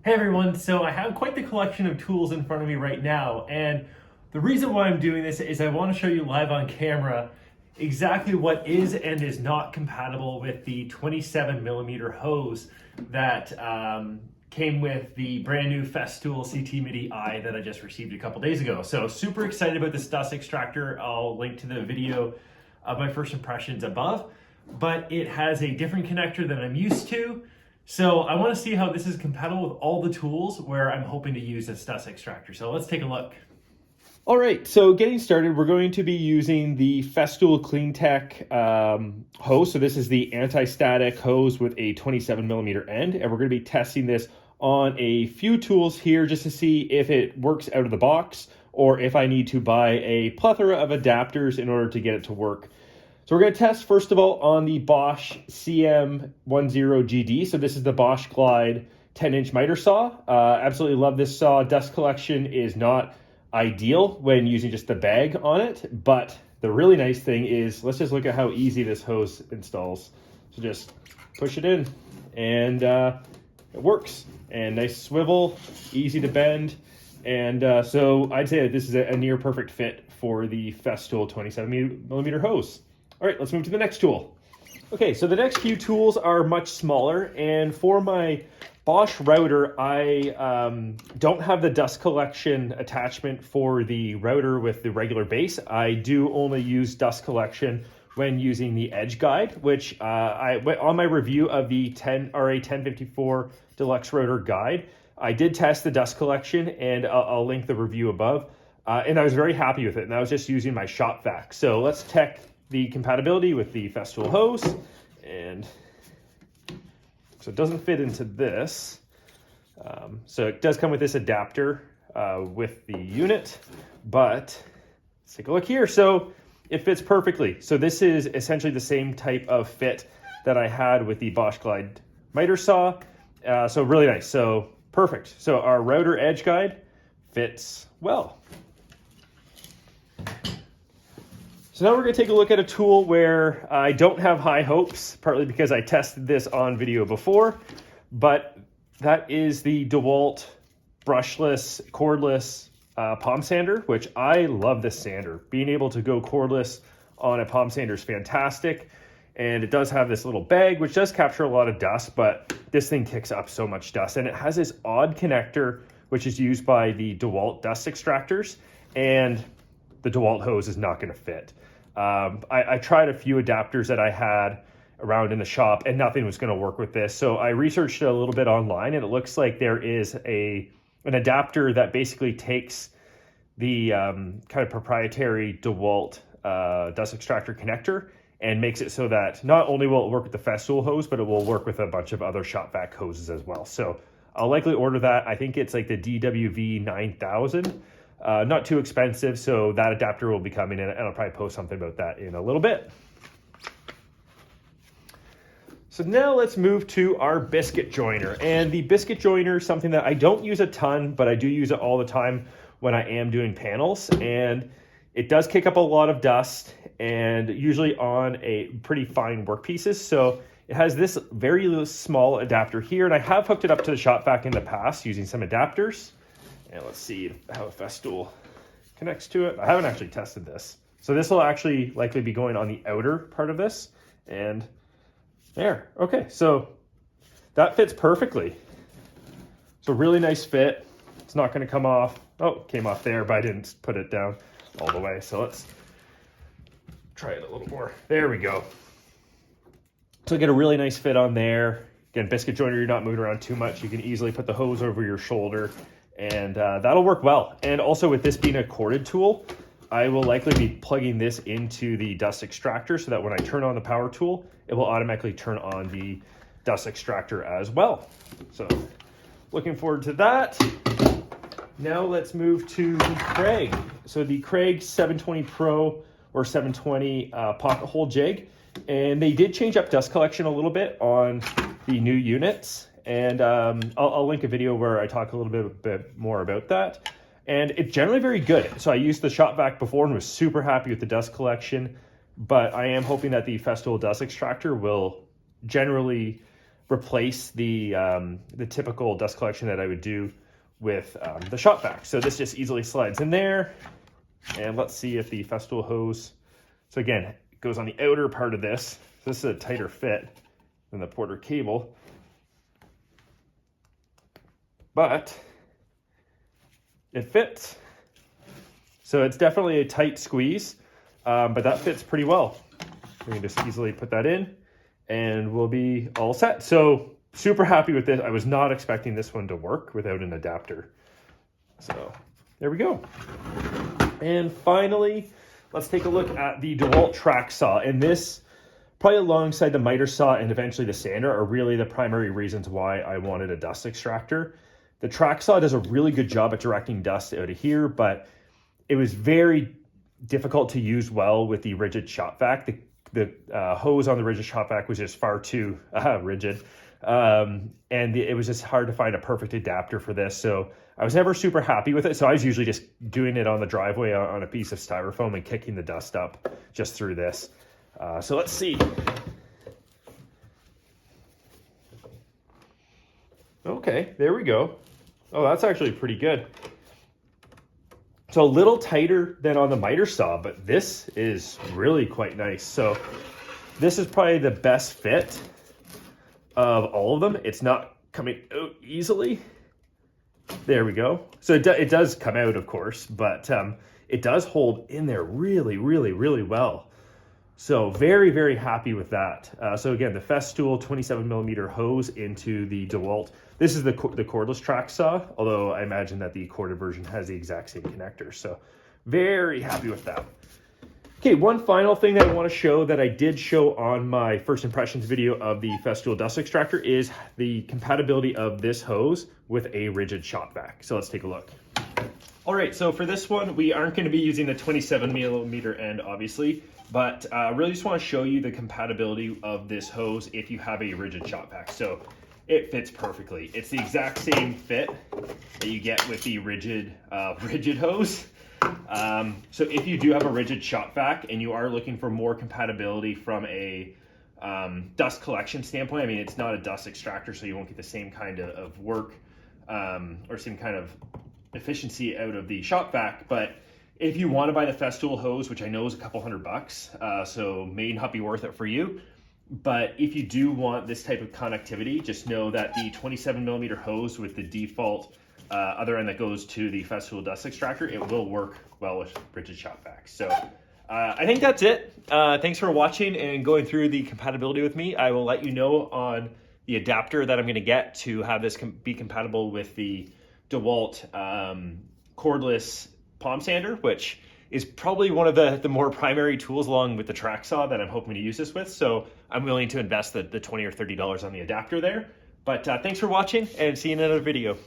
Hey everyone, so I have quite the collection of tools in front of me right now, and the reason why I'm doing this is I want to show you live on camera exactly what is and is not compatible with the 27mm hose that came with the brand new Festool CT MIDI I that I just received a couple days ago. So super excited about this dust extractor. I'll link to the video of my first impressions above, but it has a different connector than I'm used to. So I want to see how this is compatible with all the tools where I'm hoping to use this dust extractor. So let's take a look. All right, so getting started, we're going to be using the Festool CleanTech hose. So this is the anti-static hose with a 27mm end, and we're going to be testing this on a few tools here just to see if it works out of the box or if I need to buy a plethora of adapters in order to get it to work. So we're going to test, first of all, on the Bosch CM10GD. So this is the Bosch Glide 10-inch miter saw. Absolutely love this saw. Dust collection is not ideal when using just the bag on it, but the really nice thing is, let's just look at how easy this hose installs. So just push it in, and it works. And nice swivel, easy to bend. And so I'd say that this is a near perfect fit for the Festool 27mm hose. All right, let's move to the next tool. Okay, so the next few tools are much smaller, and for my Bosch router, I don't have the dust collection attachment for the router with the regular base. I do only use dust collection when using the Edge Guide, which on my review of the RA1054 Deluxe Router Guide, I did test the dust collection, and I'll link the review above, and I was very happy with it, and I was just using my Shop Vac. So let's check the compatibility with the Festool hose, and so it doesn't fit into this. So it does come with this adapter with the unit, but let's take a look here. So it fits perfectly. So this is essentially the same type of fit that I had with the Bosch Glide miter saw. So really nice. So perfect. So our router Edge Guide fits well. So now we're going to take a look at a tool where I don't have high hopes, partly because I tested this on video before, but that is the DeWalt brushless, cordless palm sander, which I love this sander. Being able to go cordless on a palm sander is fantastic, and it does have this little bag, which does capture a lot of dust, but this thing kicks up so much dust, and it has this odd connector, which is used by the DeWalt dust extractors, and the DeWalt hose is not going to fit. I tried a few adapters that I had around in the shop, and nothing was going to work with this. So I researched it a little bit online, and it looks like there is an adapter that basically takes the kind of proprietary DeWalt dust extractor connector and makes it so that not only will it work with the Festool hose, but it will work with a bunch of other Shop Vac hoses as well. So I'll likely order that. I think it's like the DWV 9000. Not too expensive, so that adapter will be coming in, and I'll probably post something about that in a little bit. So now let's move to our biscuit joiner. And the biscuit joiner is something that I don't use a ton, but I do use it all the time when I am doing panels. And it does kick up a lot of dust, and usually on a pretty fine workpieces. So it has this very small adapter here, and I have hooked it up to the Shop Vac in the past using some adapters. And let's see how Festool connects to it. I haven't actually tested this. So this will actually likely be going on the outer part of this. And there, okay, so that fits perfectly. So really nice fit. It's not gonna come off. Oh, it came off there, but I didn't put it down all the way. So let's try it a little more. There we go. So get a really nice fit on there. Again, biscuit joiner, you're not moving around too much. You can easily put the hose over your shoulder, and that'll work well. And also with this being a corded tool, I will likely be plugging this into the dust extractor so that when I turn on the power tool, it will automatically turn on the dust extractor as well. So looking forward to that. Now let's move to the Kreg. So the Kreg 720 Pro or 720 Pocket-hole Jig. And they did change up dust collection a little bit on the new units. And I'll link a video where I talk a little bit more about that. And it's generally very good. So I used the Shop Vac before and was super happy with the dust collection, but I am hoping that the Festool dust extractor will generally replace the typical dust collection that I would do with the Shop Vac. So this just easily slides in there. And let's see if the Festool hose, so again, it goes on the outer part of this. So this is a tighter fit than the Porter cable. But it fits. So it's definitely a tight squeeze, but that fits pretty well. We can just easily put that in and we'll be all set. So super happy with this. I was not expecting this one to work without an adapter. So there we go. And finally, let's take a look at the DeWalt track saw. And this, probably alongside the miter saw and eventually the sander, are really the primary reasons why I wanted a dust extractor. The track saw does a really good job at directing dust out of here, but it was very difficult to use well with the Ridgid Shop Vac. The hose on the Ridgid Shop Vac was just far too rigid. And it was just hard to find a perfect adapter for this. So I was never super happy with it. So I was usually just doing it on the driveway on a piece of styrofoam and kicking the dust up just through this. So let's see. Okay, there we go. Oh, that's actually pretty good. So a little tighter than on the miter saw, but this is really quite nice. So this is probably the best fit of all of them. It's not coming out easily. There we go. So it does come out, of course, but it does hold in there really, really, really well. So very, very happy with that. So again, the Festool 27mm hose into the DeWalt. This is the cordless track saw, although I imagine that the corded version has the exact same connector. So very happy with that. Okay, one final thing that I want to show that I did show on my first impressions video of the Festool dust extractor is the compatibility of this hose with a Ridgid Shop Vac. So let's take a look. All right, so for this one, we aren't going to be using the 27mm end, obviously, but really just want to show you the compatibility of this hose if you have a Ridgid Shop Vac. So it fits perfectly. It's the exact same fit that you get with the Ridgid hose. So if you do have a Ridgid Shop Vac and you are looking for more compatibility from a dust collection standpoint, I mean, it's not a dust extractor, so you won't get the same kind of work or same kind of efficiency out of the Shop Vac. But if you want to buy the Festool hose, which I know is a couple $100, so may not be worth it for you. But if you do want this type of connectivity, just know that the 27mm hose with the default other end that goes to the Festool dust extractor, it will work well with Ridgid Shop Vac. So I think that's it. Thanks for watching and going through the compatibility with me. I will let you know on the adapter that I'm going to get to have this be compatible with the DeWalt cordless palm sander, which is probably one of the more primary tools along with the track saw that I'm hoping to use this with. So I'm willing to invest the $20 or $30 on the adapter there. But thanks for watching and see you in another video.